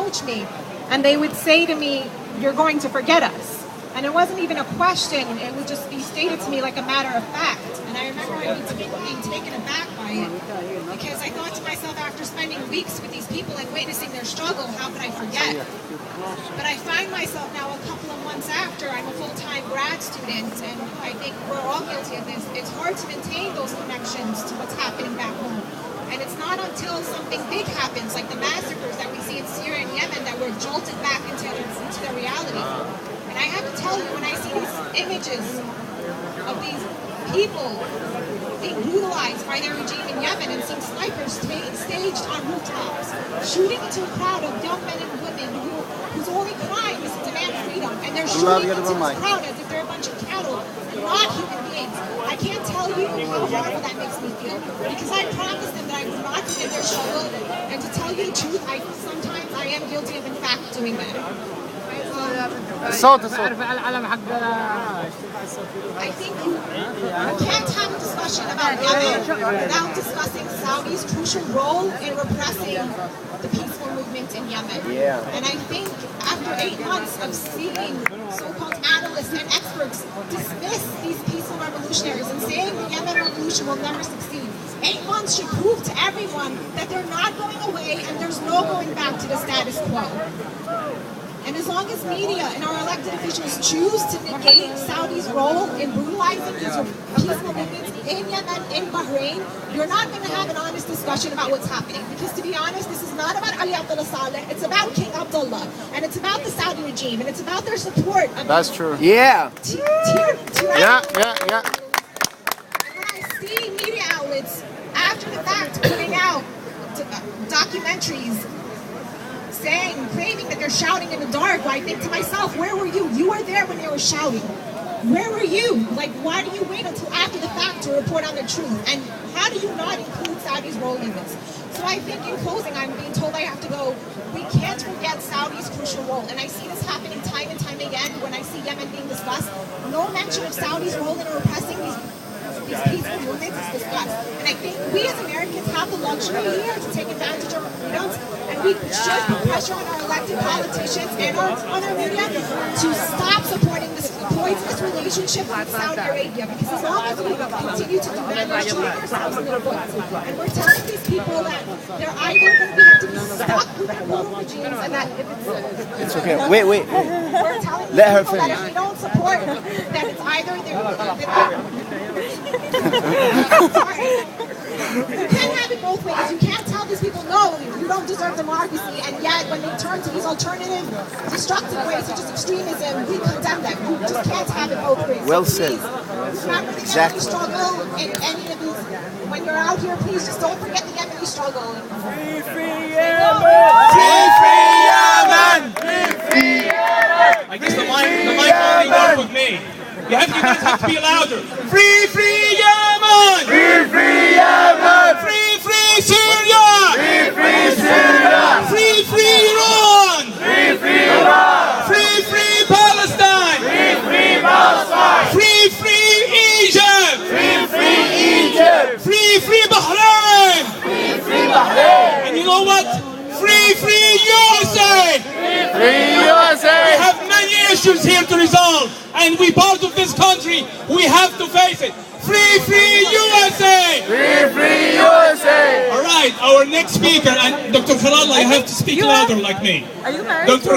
approach me and they would say to me, "You're going to forget us." And it wasn't even a question, it would just be stated to me like a matter of fact. And I remember being taken aback by it, because I thought to myself, after spending weeks with these people and witnessing their struggle, how could I forget? But I find myself now, a couple of months after, I'm a full-time grad student, and I think we're all guilty of this. It's hard to maintain those connections to what's happening back home. And it's not until something big happens, like the massacres that we see in Syria and Yemen, that we're jolted back into the reality. And I have to tell you, when I see these images of these people being brutalized by their regime in Yemen, and seeing snipers staged on rooftops, shooting into a crowd of young men and women whose only crime is to demand freedom, and they're shooting into this crowd as if they're a bunch of cattle, not human beings. I can't tell you how horrible that makes me feel, because I promised them that I would not forget their struggle, and to tell you the truth, sometimes I am guilty of in fact doing that. الصوت I think you can't have a discussion about Yemen without discussing Saudi's crucial role in repressing the peaceful movement in Yemen. And I think after 8 months of seeing so-called analysts and experts dismiss these peaceful revolutionaries and saying the Yemen revolution will never succeed, 8 months should prove to everyone that they're not going away and there's no going back to the status quo. And as long as media and our elected officials choose to negate Saudi's role in brutalizing these peaceful movements in Yemen, in Bahrain, you're not going to have an honest discussion about what's happening. Because to be honest, this is not about Ali Abdullah Saleh, it's about King Abdullah, and it's about the Saudi regime, and it's about their support of That's true. Yeah. Yeah. And when I see media outlets after the fact putting out documentaries claiming that they're shouting in the dark, I think to myself, where were you? You were there when they were shouting. Where were you? Like, why do you wait until after the fact to report on the truth? And how do you not include Saudi's role in this? So I think in closing, I'm being told I have to go, we can't forget Saudi's crucial role. And I see this happening time and time again when I see Yemen being discussed. No mention of Saudi's role in repressing these peaceful movements is discussed. And I think we as Americans have the luxury here to take advantage of our freedoms, and we should put pressure on our elected politicians and on our media to stop supporting this poisonous relationship with Saudi Arabia, because as long as we continue to do that, we're shooting ourselves in the foot. And we're telling these people that they're either going to have to be stuck with their brutal regimes, and that if It's okay. Wait. we're telling these Let her people that finish. if we don't support, that it's either sorry. You can't have it both ways. You can't tell these people, no, you don't deserve democracy, and yet when they turn to these alternative, destructive ways such as extremism, we condemn them. You just can't have it both ways. Well so said. Please, remember the Yemeni struggle in any of these. When you're out here, please just don't forget the Yemeni struggle. Free, free Yemen! Free, free Yemen! Free, free Yemen! I guess the mic only work with me. You guys have to be louder. Free, free Yemen! Free, free Yemen! Free, free Syria! Free, free Syria! Free, free Iran! Free, free Iran! Free, free Palestine! Free, free Palestine! Free, free Egypt! Free, free Egypt! Free, free Bahrain! Free, free Bahrain! And you know what? Free, free USA! Free USA! We have many issues here to resolve, and we part of this country. We have to face it. Free, free USA! Free, free USA! All right, our next speaker, and Dr. Khalala, you have to speak louder like me. Are you married? Dr.